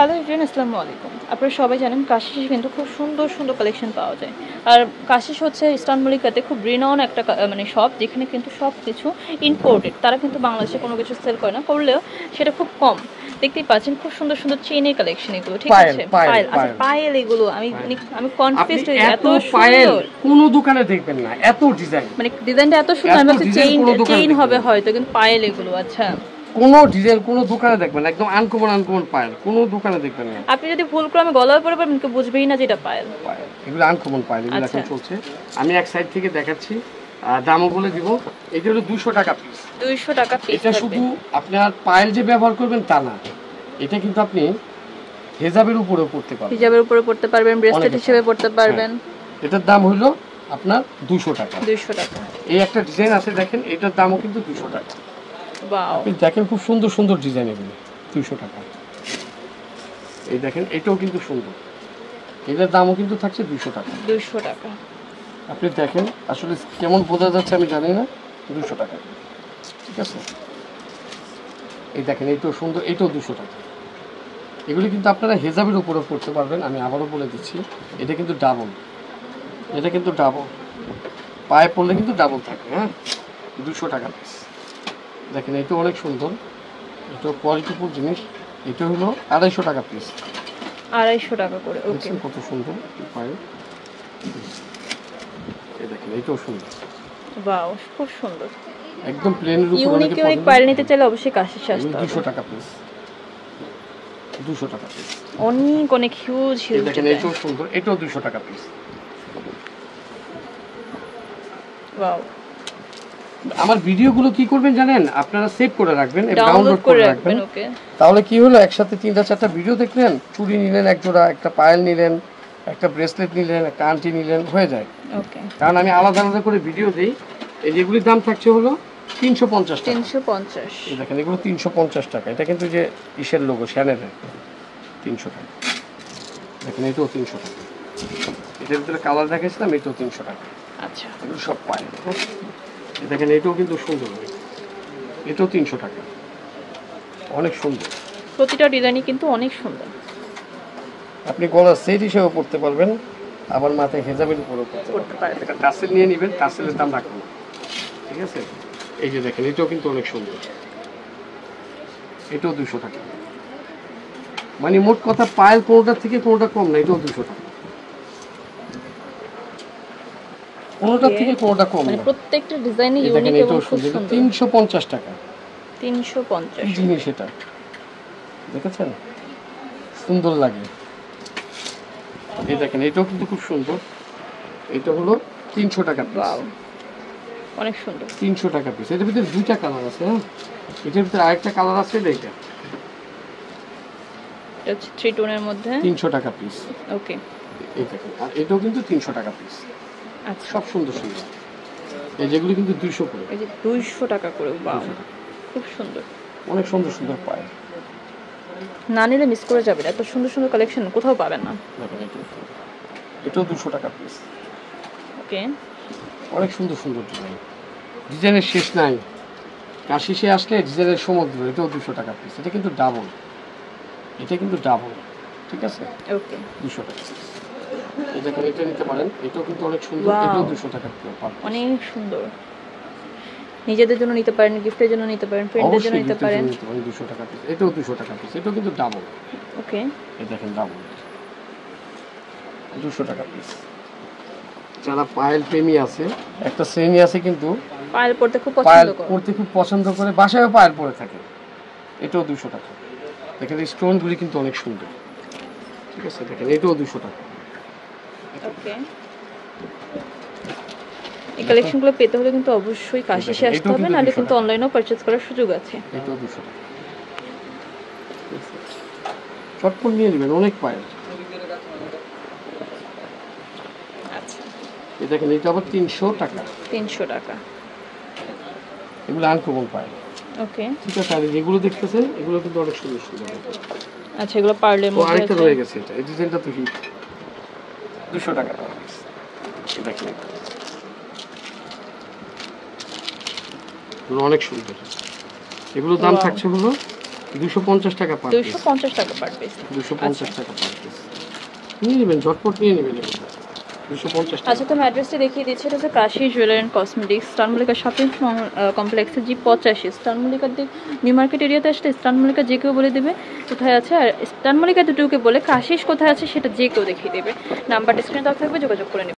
Hello everyone, আসসালামু আলাইকুম। আপনারা সবাই জানেন কাশিশে কিন্তু খুব সুন্দর সুন্দর কালেকশন পাওয়া যায়। আর কাশিশ হচ্ছে ইস্টার্ন মল্লিকাতে খুব রিনাউন একটা মানে শপ, যেখানে কিন্তু সব কিছু ইম্পোর্টেড। তারা কিন্তু বাংলাদেশে কোনো কিছু সেল করে না, করলেও সেটা খুব কম। দেখতেই পাচ্ছেন খুব সুন্দর সুন্দর চেনের কালেকশন এগুলো, ঠিক আছে? পায়েল, আচ্ছা পায়েল এগুলো আমি কনফিউজড হই, এত সুন্দর কোনো দোকানে দেখবেন না, এত ডিজাইন, মানে ডিজাইনটা এত সুন্দর। আমি ভাবছি চেইন হবে হয়তো, কিন্তু পায়েল এগুলো। আচ্ছা, কোনো ডিজাইন কোনো দোকানে দেখবেন না, একদম আনকমন পায়েল কোনো দোকানে দেখবেন না। আপনি যদি ভুল করে আমি গলায় পরে পারবেন, কেউ বুঝবেই না যে এটা পায়েল। এগুলো আনকমন পায়েল, এগুলো এখন চলছে। আমি এক সাইড থেকে দেখাচ্ছি, দামও বলে দিব। এটা হলো 200 টাকা পিস। 200 টাকা পিস। এটা শুধু আপনার পায়েল যে ব্যবহার করবেন তা না, এটা কিন্তু আপনি হেজাবের উপরেও পড়তে পারবেন, হিজাবের উপরে পড়তে পারবেন, ব্রেসলেট হিসেবে পড়তে পারবেন। এটার দাম হলো আপনার 200 টাকা। 200 টাকা। এই একটা ডিজাইন আছে দেখেন, এটার দামও কিন্তু 200 টাকা। ওয়াও, আপনি দেখেন খুব সুন্দর সুন্দর ডিজাইন, এগুলো 200 টাকা। এই দেখেন এটাও কিন্তু সুন্দর, এটার দামও কিন্তু থাকছে 200 টাকা। 200 টাকা। আপনি দেখেন আসলে কেমন বোঝা যাচ্ছে আমি জানি না, 200 টাকা, ঠিক আছে? এই দেখেন এটাও সুন্দর, এটাও 200 টাকা। এগুলি কিন্তু আপনারা হেজাবের উপরে পড়তে পারবেন। আমি আবারও বলে দিচ্ছি, এটা কিন্তু ডাবল, এটা কিন্তু ডাবল, পায়ে পড়লে কিন্তু ডাবল থাকে। হ্যাঁ, 200 টাকা পিস। দেখেন এটা অনেক সুন্দর, এটা কোয়ালিটিফুল জিনিস। এটা হলো 250 টাকা পিস। 250 টাকা করে। ওকে, কত সুন্দর পায়ে। এই দেখেন এটাও সুন্দর, ওয়াও, খুব সুন্দর, একদম প্লেনের উপর। ইউনিক ইউনিক পায়েল নিতে চাইলে অবশ্যই কাশিশ আসতে হবে। 200 টাকা পিস, 200 টাকা পিস। অনেক অনেক হিউজ হিউজ। দেখেন এটাও সুন্দর, এটাও 200 টাকা পিস। ওয়াও। আমার ভিডিওগুলো কি করবেন জানেন, আপনারা সেভ করে রাখবেন, ডাউনলোড করে রাখবেন। ওকে, তাহলে কি হলো, একসাথে 3-4টা ভিডিও দেখলেন, চুড়ি নিলেন এক জোড়া, একটা পায়েল নিলেন, একটা ব্রেসলেট নিলেন, একটা আংটি নিলেন, হয়ে যায়। ওকে, কারণ আমি আলাদা আলাদা করে ভিডিও দিই। এই যেগুলির দাম থাকছে হলো 350 টাকা। 350। এই দেখেন এগুলো 350 টাকা। এটা কিন্তু যে ইসের লোগো, শ্যানেলের, 300 টাকা। দেখেন এটাও 300 টাকা। এটার ভিতরে কালার দেখাচ্ছিলাম, এটাও 300 টাকা। আচ্ছা, এগুলো সব পায়েল। দেখেন এটাও কিন্তু সুন্দর, এটাও 300 টাকা, অনেক সুন্দর। প্রতিটা ডিজাইনই কিন্তু অনেক সুন্দর। আপনি গলার সেট হিসেবে পড়তে পারবেন, আবার মাথায় হেজাবের উপরেও পড়তে পারবেন। এটা টাসেল নিয়ে নেবেন, টাসেলের দাম রাখবেন, ঠিক আছে? এই যে দেখেন এটাও কিন্তু অনেক সুন্দর, এটাও 200 টাকা। মানে মোট কথা পায়েল কোনোটার থেকে কোনোটা কম না, এটাও 200 টাকা। কোনোটার থেকে কোনোটা কম মানে না, প্রত্যেকটা ডিজাইনই ইউনিক এবং খুব সুন্দর। 350 টাকা। 350 কি জিনিস এটা দেখেছেন, সুন্দর লাগে। এই দেখেন এটাও কিন্তু খুব সুন্দর, এটা হলো 300 টাকা পিস। ওয়াও, অনেক সুন্দর। 300 টাকা পিস। এটার ভিতরে দুইটা কালার আছে। হ্যাঁ, এটার ভিতরে আরেকটা কালার আছে, এটা এটা হচ্ছে 3 টোনের মধ্যে। 300 টাকা পিস। ওকে, এই দেখেন, আর এটাও কিন্তু 300 টাকা পিস। আচ্ছা, সব সুন্দর সুন্দর। এই যেগুলো কিন্তু 200 করে। এই যে 200 টাকা করে। ওয়াও, খুব সুন্দর, অনেক সুন্দর সুন্দর পায়। না নিলে মিস করে যাবেন, এত সুন্দর সুন্দর কালেকশন কোথাও পাবেন না। দেখেন এটাও 200 টাকা পিস। ওকে, অনেক সুন্দর সুন্দর ডিজাইন, ডিজাইনের শেষ নাই। কাশিশে আসলে ডিজাইনের সমুদ্র। এটাও 200 টাকা পিস। এটা কিন্তু ডাবল, এটা কিন্তু ডাবল, ঠিক আছে? ওকে, 200 টাকা। এই দেখেন এটা নিতে পারেন, এটাও কিন্তু অনেক সুন্দর, এটাও 200 টাকা পার। অনেক সুন্দর। নিজেদের জন্য নিতে পারেন, গিফটের জন্য নিতে পারেন, ফ্রেন্ডদের জন্য নিতে পারেন। 200 টাকা পিস। এটাও 200 টাকা পিস। এটাও কিন্তু ডাবল। ওকে, এই দেখেন ডাবল, 200 টাকা পিস। যারা পায়েল প্রেমী আছে, একটা শ্রেণী আছে কিন্তু পায়েল পড়তে খুব পায়েল পছন্দ করে, পড়তে খুব পছন্দ করে, বাসায়ও পায়েল পরে থাকে। এটাও 200 টাকা। দেখেন এই স্টোনগুলি কিন্তু অনেক সুন্দর, ঠিক আছে? দেখেন এটাও 200 টাকা। ওকে, এই কালেকশনগুলো পেতে হলে কিন্তু অবশ্যই কাশিশে আসতে হবে, নাহলে কিন্তু অনলাইনেও পারচেজ করার সুযোগ আছে। এটাও 200 টাকা। চটপট নিয়ে নেবেন, অনেক পায়েল। আচ্ছা, এই দেখেন এটা আবার 300 টাকা। 300 টাকা। এগুলো আনকমন পায়েল। ওকে, ঠিক আছে। আর যেগুলো দেখতেছেন এগুলো কিন্তু অনেক সুন্দর সুন্দর। আচ্ছা, এগুলো পার্লের মধ্যে আরেকটা আছে। রয়ে গেছে, এটা এই ডিজাইনটা তো হিট, 200 টাকা। দেখেন এগুলো অনেক সুন্দর। এগুলোর দাম থাকছে হলো 250 টাকা পার পিস। 250 টাকা পার পিস। 250 টাকা পার পিস। নিয়ে নেবেন, ঝটপট নিয়ে নেবেন এগুলো। 250 টাকা। আচ্ছা, তো আমি অ্যাড্রেসটি দেখিয়ে দিচ্ছি। এটা হচ্ছে Kashi jewellery and cosmetics, star Mallika shopping কমপ্লেক্সে G85। স্টার মল্লিকার দিক নিউ মার্কেট এরিয়াতে আসলে স্টার মল্লিকা যে কেউ বলে দেবে কোথায় আছে, আর স্টার মল্লিকা দুটোকে বলে কাশিস কোথায় আছে সেটা যে কেউ দেখিয়ে দেবে। নাম্বারটা স্ক্রিনে দেওয়া থাকবে, যোগাযোগ করে নেবে।